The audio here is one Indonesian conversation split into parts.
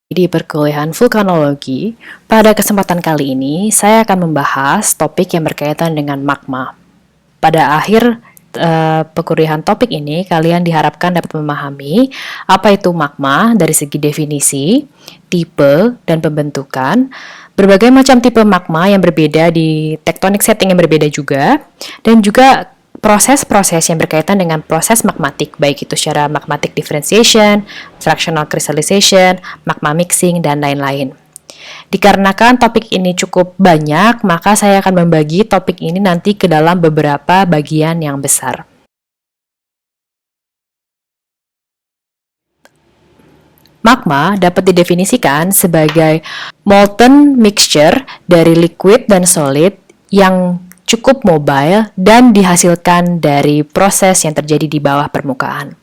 Di perkuliahan vulkanologi, pada kesempatan kali ini saya akan membahas topik yang berkaitan dengan magma. Pada akhir perkuliahan topik ini, kalian diharapkan dapat memahami apa itu magma dari segi definisi, tipe, dan pembentukan, berbagai macam tipe magma yang berbeda di tektonik setting yang berbeda juga, dan juga proses-proses yang berkaitan dengan proses magmatik, baik itu secara magmatic differentiation, fractional crystallization, magma mixing, dan lain-lain. Dikarenakan topik ini cukup banyak, maka saya akan membagi topik ini nanti ke dalam beberapa bagian yang besar. Magma dapat didefinisikan sebagai molten mixture dari liquid dan solid yang cukup mobile dan dihasilkan dari proses yang terjadi di bawah permukaan.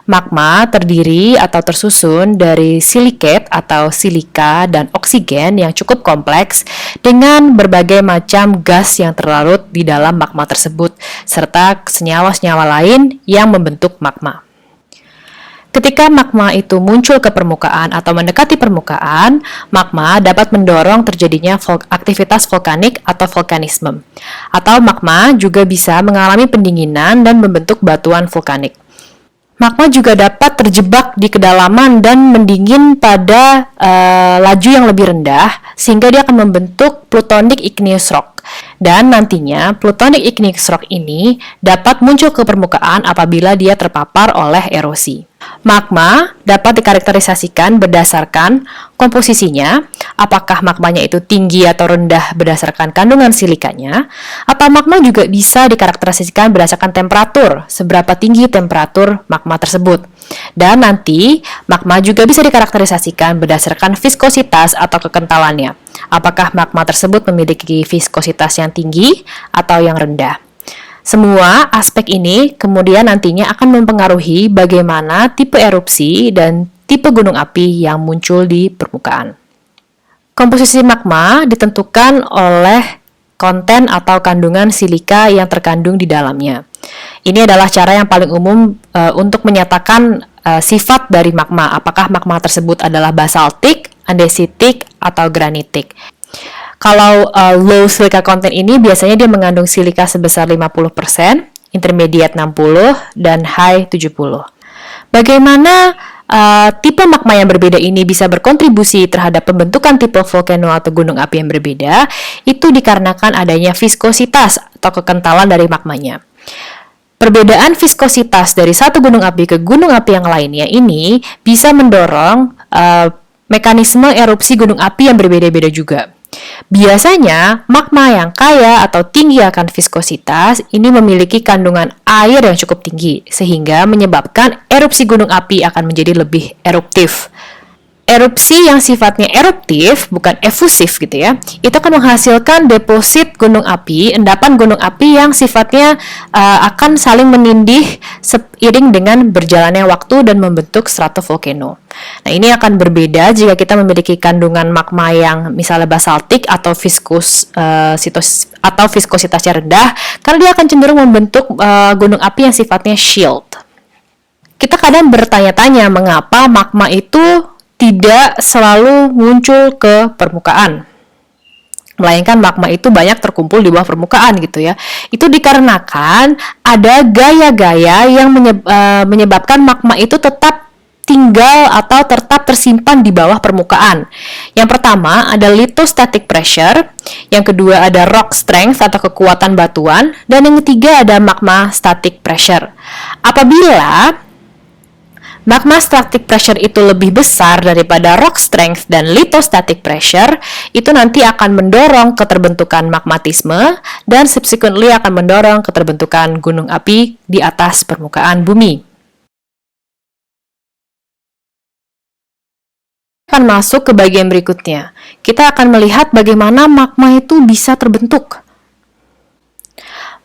Magma terdiri atau tersusun dari silikat atau silika dan oksigen yang cukup kompleks dengan berbagai macam gas yang terlarut di dalam magma tersebut, serta senyawa-senyawa lain yang membentuk magma. Ketika magma itu muncul ke permukaan atau mendekati permukaan, magma dapat mendorong terjadinya aktivitas vulkanik atau vulkanisme. Atau magma juga bisa mengalami pendinginan dan membentuk batuan vulkanik. Magma juga dapat terjebak di kedalaman dan mendingin pada laju yang lebih rendah, sehingga dia akan membentuk plutonic igneous rock. Dan nantinya, plutonic igneous rock ini dapat muncul ke permukaan apabila dia terpapar oleh erosi. Magma dapat dikarakterisasikan berdasarkan komposisinya, apakah magmanya itu tinggi atau rendah berdasarkan kandungan silikanya, atau magma juga bisa dikarakterisasikan berdasarkan temperatur, seberapa tinggi temperatur magma tersebut. Dan nanti, magma juga bisa dikarakterisasikan berdasarkan viskositas atau kekentalannya, apakah magma tersebut memiliki viskositas yang tinggi atau yang rendah. Semua aspek ini kemudian nantinya akan mempengaruhi bagaimana tipe erupsi dan tipe gunung api yang muncul di permukaan. Komposisi magma ditentukan oleh konten atau kandungan silika yang terkandung di dalamnya. Ini adalah cara yang paling umum untuk menyatakan sifat dari magma, apakah magma tersebut adalah basaltik, andesitik, atau granitik. Kalau low silica content ini biasanya dia mengandung silika sebesar 50%, intermediate 60%, dan high 70%. Bagaimana tipe magma yang berbeda ini bisa berkontribusi terhadap pembentukan tipe volcano atau gunung api yang berbeda? Itu dikarenakan adanya viskositas atau kekentalan dari magmanya. Perbedaan viskositas dari satu gunung api ke gunung api yang lainnya ini bisa mendorong mekanisme erupsi gunung api yang berbeda-beda juga. Biasanya, magma yang kaya atau tinggi akan viskositas ini memiliki kandungan air yang cukup tinggi, sehingga menyebabkan erupsi gunung api akan menjadi lebih eruptif. Erupsi yang sifatnya eruptif, bukan efusif gitu ya, itu akan menghasilkan deposit gunung api, endapan gunung api yang sifatnya akan saling menindih seiring dengan berjalannya waktu dan membentuk stratovolcano. Nah, ini akan berbeda jika kita memiliki kandungan magma yang misalnya basaltik atau viskositasnya rendah, karena dia akan cenderung membentuk gunung api yang sifatnya shield. Kita kadang bertanya-tanya mengapa magma itu tidak selalu muncul ke permukaan, melainkan magma itu banyak terkumpul di bawah permukaan gitu ya. Itu dikarenakan ada gaya-gaya yang menyebabkan magma itu tetap tinggal atau tetap tersimpan di bawah permukaan. Yang pertama ada lithostatic pressure, yang kedua ada rock strength atau kekuatan batuan, dan yang ketiga ada magma static pressure. Apabila magma static pressure itu lebih besar daripada rock strength dan lithostatic pressure, itu nanti akan mendorong keterbentukan magmatisme dan subsequently akan mendorong keterbentukan gunung api di atas permukaan bumi. Akan masuk ke bagian berikutnya. Kita akan melihat bagaimana magma itu bisa terbentuk.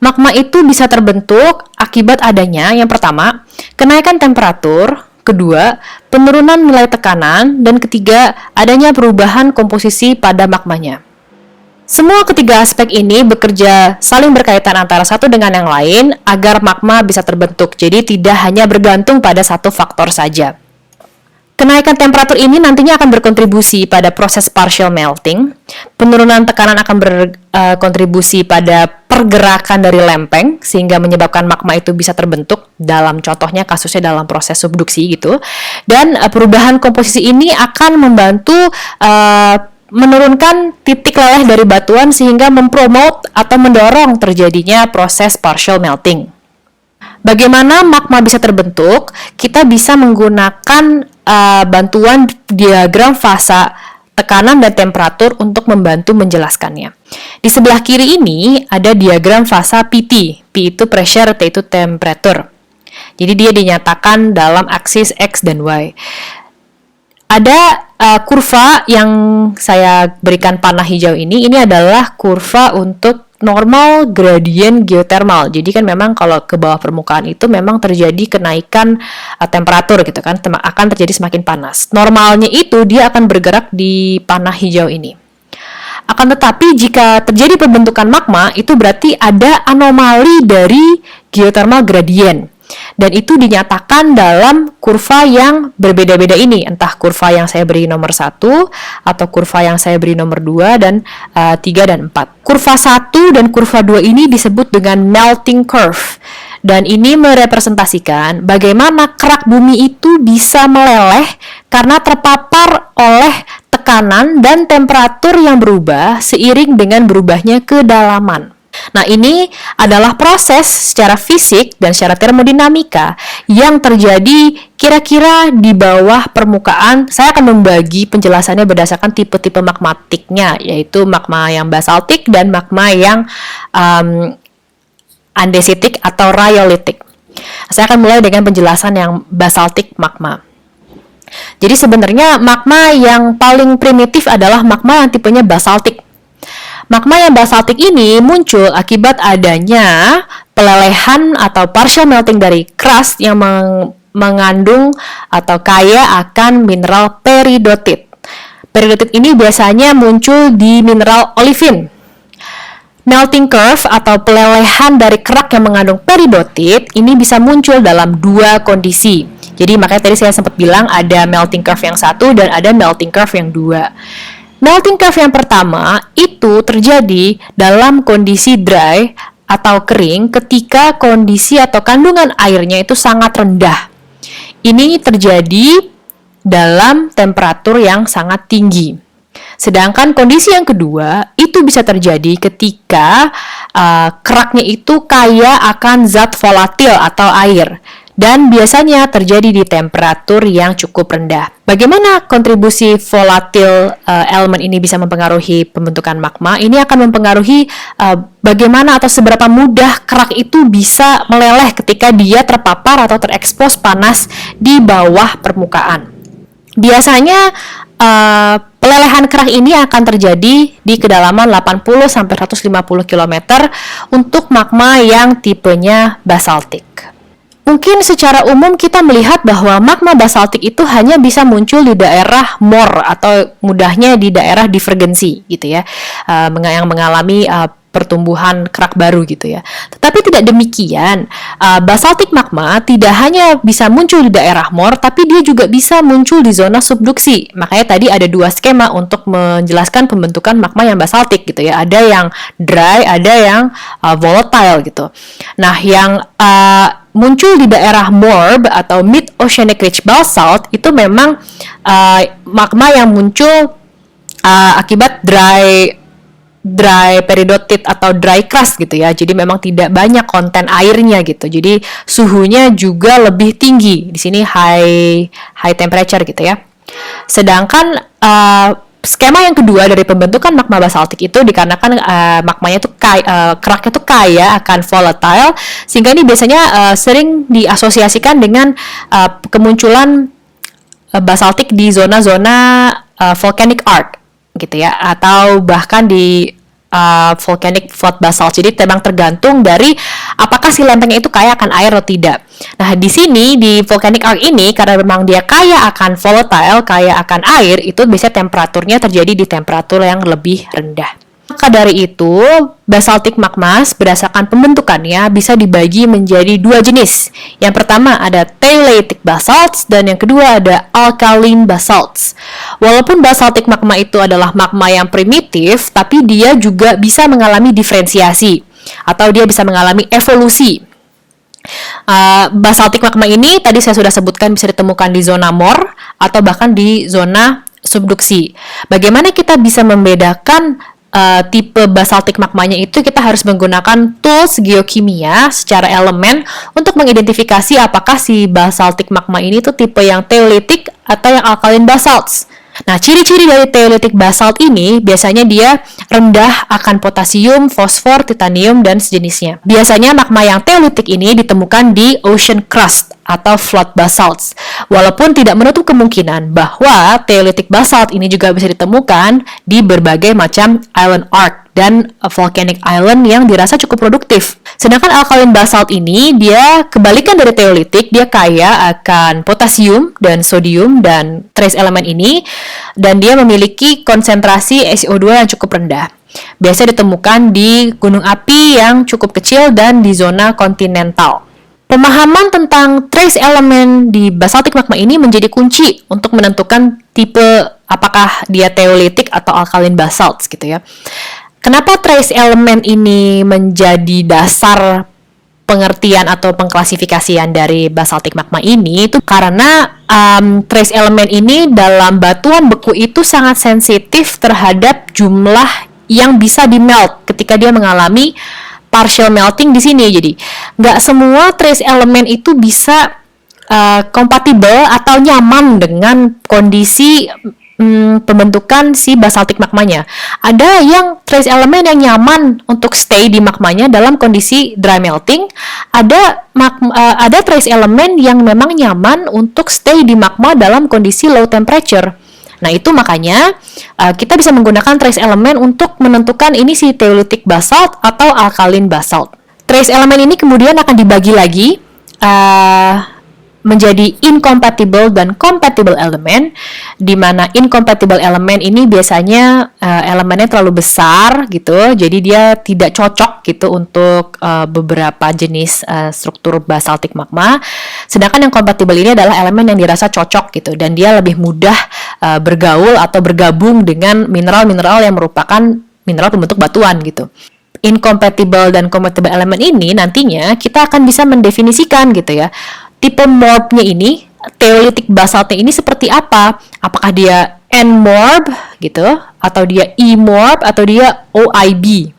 Magma itu bisa terbentuk akibat adanya, yang pertama, kenaikan temperatur, kedua, penurunan nilai tekanan, dan ketiga, adanya perubahan komposisi pada magmanya. Semua ketiga aspek ini bekerja saling berkaitan antara satu dengan yang lain agar magma bisa terbentuk, jadi tidak hanya bergantung pada satu faktor saja. Kenaikan temperatur ini nantinya akan berkontribusi pada proses partial melting. Penurunan tekanan akan berkontribusi pada pergerakan dari lempeng sehingga menyebabkan magma itu bisa terbentuk, dalam contohnya kasusnya dalam proses subduksi gitu. Dan perubahan komposisi ini akan membantu menurunkan titik leleh dari batuan sehingga mempromote atau mendorong terjadinya proses partial melting. Bagaimana magma bisa terbentuk? Kita bisa menggunakan bantuan diagram fasa, tekanan, dan temperatur untuk membantu menjelaskannya. Di sebelah kiri ini ada diagram fasa PT. P itu pressure, T itu temperature. Jadi dia dinyatakan dalam aksis X dan Y. Ada kurva yang saya berikan panah hijau ini adalah kurva untuk normal gradient geothermal. Jadi kan memang kalau ke bawah permukaan itu memang terjadi kenaikan temperatur gitu kan, akan terjadi semakin panas. Normalnya itu dia akan bergerak di panah hijau ini. Akan tetapi jika terjadi pembentukan magma, itu berarti ada anomali dari geothermal gradient. Dan itu dinyatakan dalam kurva yang berbeda-beda ini, entah kurva yang saya beri nomor 1 atau kurva yang saya beri nomor 2 dan 3 dan 4. Kurva 1 dan kurva 2 ini disebut dengan melting curve. Dan ini merepresentasikan bagaimana kerak bumi itu bisa meleleh karena terpapar oleh tekanan dan temperatur yang berubah seiring dengan berubahnya kedalaman. Nah, ini adalah proses secara fisik dan secara termodinamika yang terjadi kira-kira di bawah permukaan. Saya akan membagi penjelasannya berdasarkan tipe-tipe magmatiknya, yaitu magma yang basaltik dan magma yang andesitik atau rhyolitik. Saya akan mulai dengan penjelasan yang basaltik magma. Jadi sebenarnya magma yang paling primitif adalah magma yang tipenya basaltik. Magma yang basaltik ini muncul akibat adanya pelelehan atau partial melting dari crust yang mengandung atau kaya akan mineral peridotit. Peridotit ini biasanya muncul di mineral olivin. Melting curve atau pelelehan dari kerak yang mengandung peridotit ini bisa muncul dalam dua kondisi. Jadi makanya tadi saya sempat bilang ada melting curve yang satu dan ada melting curve yang dua. Melting curve yang pertama itu terjadi dalam kondisi dry atau kering ketika kondisi atau kandungan airnya itu sangat rendah. Ini terjadi dalam temperatur yang sangat tinggi. Sedangkan kondisi yang kedua itu bisa terjadi ketika keraknya itu kaya akan zat volatil atau air. Dan biasanya terjadi di temperatur yang cukup rendah. Bagaimana kontribusi volatil elemen ini bisa mempengaruhi pembentukan magma? Ini akan mempengaruhi bagaimana atau seberapa mudah kerak itu bisa meleleh ketika dia terpapar atau terekspos panas di bawah permukaan. Biasanya pelelehan kerak ini akan terjadi di kedalaman 80-150 km untuk magma yang tipenya basaltik. Mungkin secara umum kita melihat bahwa magma basaltik itu hanya bisa muncul di daerah more atau mudahnya di daerah divergensi gitu ya, yang mengalami pertumbuhan kerak baru gitu ya. Tetapi tidak demikian, basaltik magma tidak hanya bisa muncul di daerah more, tapi dia juga bisa muncul di zona subduksi. Makanya tadi ada dua skema untuk menjelaskan pembentukan magma yang basaltik gitu ya. Ada yang dry, ada yang volatile gitu. Nah, yang muncul di daerah MORB atau Mid Oceanic Ridge Basalt itu memang magma yang muncul akibat dry peridotit atau dry crust gitu ya. Jadi memang tidak banyak konten airnya gitu. Jadi suhunya juga lebih tinggi. Di sini high temperature gitu ya. Sedangkan skema yang kedua dari pembentukan magma basaltik itu dikarenakan magmanya itu keraknya itu kaya akan volatile, sehingga ini biasanya sering diasosiasikan dengan kemunculan basaltik di zona-zona volcanic arc gitu ya, atau bahkan di volcanic flood basalt. Jadi memang tergantung dari apakah si lempengnya itu kaya akan air atau tidak. Nah, di sini di volcanic arc ini karena memang dia kaya akan volatile, kaya akan air, itu biasanya temperaturnya terjadi di temperatur yang lebih rendah. Maka dari itu, basaltic magmas berdasarkan pembentukannya bisa dibagi menjadi dua jenis. Yang pertama ada thellatic basalts dan yang kedua ada alkaline basalts. Walaupun basaltic magma itu adalah magma yang primitif, tapi dia juga bisa mengalami diferensiasi atau dia bisa mengalami evolusi. Basaltic magma ini tadi saya sudah sebutkan bisa ditemukan di zona MOR atau bahkan di zona subduksi. Bagaimana kita bisa membedakan tipe basaltic magmanya itu? Kita harus menggunakan tools geokimia secara elemen untuk mengidentifikasi apakah si basaltic magma ini tuh tipe yang thellatic atau yang alkaline basalts. Nah, ciri-ciri dari thellatic basalt ini biasanya dia rendah akan potasium, fosfor, titanium, dan sejenisnya. Biasanya magma yang thellatic ini ditemukan di ocean crust atau flood basalts. Walaupun tidak menutup kemungkinan bahwa thellatic basalt ini juga bisa ditemukan di berbagai macam island arc dan volcanic island yang dirasa cukup produktif. Sedangkan alkaline basalt ini dia kebalikan dari thellatic, dia kaya akan potasium dan sodium dan trace elemen ini, dan dia memiliki konsentrasi SiO2 yang cukup rendah. Biasa ditemukan di gunung api yang cukup kecil dan di zona kontinental. Pemahaman tentang trace elemen di basaltic magma ini menjadi kunci untuk menentukan tipe apakah dia thellatic atau alkaline basalts gitu ya. Kenapa trace elemen ini menjadi dasar pengertian atau pengklasifikasian dari basaltic magma ini? Itu karena trace elemen ini dalam batuan beku itu sangat sensitif terhadap jumlah yang bisa di-melt ketika dia mengalami partial melting di sini. Jadi nggak semua trace elemen itu bisa kompatibel atau nyaman dengan kondisi pembentukan si basaltic magmanya. Ada yang trace elemen yang nyaman untuk stay di magmanya dalam kondisi dry melting. Ada trace elemen yang memang nyaman untuk stay di magma dalam kondisi low temperature. Nah, itu makanya kita bisa menggunakan trace elemen untuk menentukan ini si thellatic basalt atau alkaline basalt. Trace elemen ini kemudian akan dibagi lagi menjadi incompatible dan compatible elemen, di mana incompatible elemen ini biasanya elemennya terlalu besar gitu, jadi dia tidak cocok gitu untuk beberapa jenis struktur basaltic magma. Sedangkan yang compatible ini adalah elemen yang dirasa cocok gitu, dan dia lebih mudah bergaul atau bergabung dengan mineral-mineral yang merupakan mineral pembentuk batuan gitu. Incompatible dan compatible elemen ini nantinya kita akan bisa mendefinisikan gitu ya. Tipe morb-nya ini, thellatic basaltnya ini seperti apa? Apakah dia N-morb gitu, atau dia E-morb, atau dia OIB,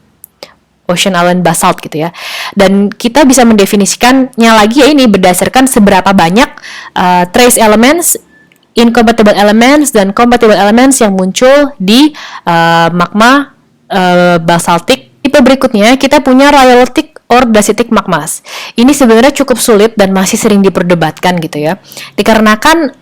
Ocean Island Basalt gitu ya. Dan kita bisa mendefinisikannya lagi ya ini berdasarkan seberapa banyak trace elements, incompatible elements, dan compatible elements yang muncul di magma basaltic. Tipe berikutnya kita punya rhyolitic or dacitic magmas. Ini sebenarnya cukup sulit dan masih sering diperdebatkan gitu ya. Dikarenakan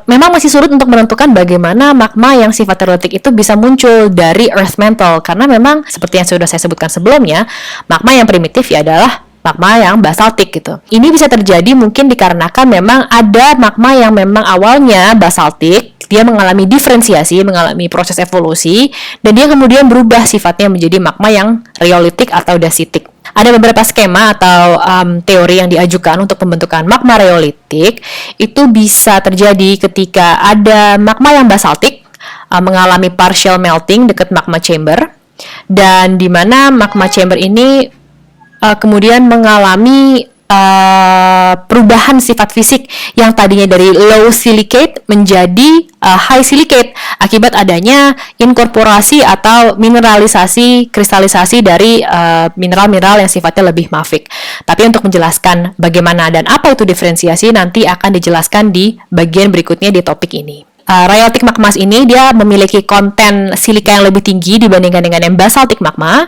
memang masih sulit untuk menentukan bagaimana magma yang sifat rhyolitic itu bisa muncul dari earth mantle, karena memang seperti yang sudah saya sebutkan sebelumnya, magma yang primitif ya adalah magma yang basaltik gitu. Ini bisa terjadi mungkin dikarenakan memang ada magma yang memang awalnya basaltik, dia mengalami diferensiasi, mengalami proses evolusi, dan dia kemudian berubah sifatnya menjadi magma yang rhyolitic atau dacitic. Ada beberapa skema atau teori yang diajukan untuk pembentukan magma rhyolitic. Itu bisa terjadi ketika ada magma yang basaltik mengalami partial melting dekat magma chamber, dan di mana magma chamber ini kemudian mengalami perubahan sifat fisik yang tadinya dari low silicate menjadi high silicate akibat adanya inkorporasi atau mineralisasi, kristalisasi dari mineral-mineral yang sifatnya lebih mafic. Tapi untuk menjelaskan bagaimana dan apa itu diferensiasi nanti akan dijelaskan di bagian berikutnya di topik ini. Rhyolitic magmas ini dia memiliki konten silika yang lebih tinggi dibandingkan dengan yang basaltic magma.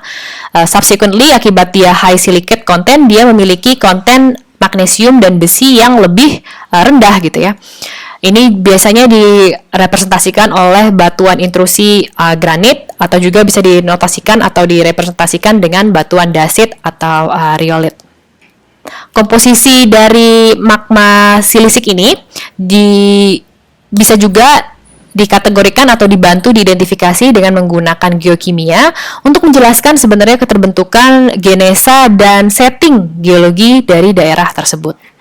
Subsequently, akibat dia high silicate content, dia memiliki konten magnesium dan besi yang lebih rendah gitu ya. Ini biasanya direpresentasikan oleh batuan intrusi granit, atau juga bisa dinotasikan atau direpresentasikan dengan batuan dasit atau rhyolite. Komposisi dari magma silisik ini bisa juga dikategorikan atau dibantu diidentifikasi dengan menggunakan geokimia untuk menjelaskan sebenarnya keterbentukan genesa dan setting geologi dari daerah tersebut.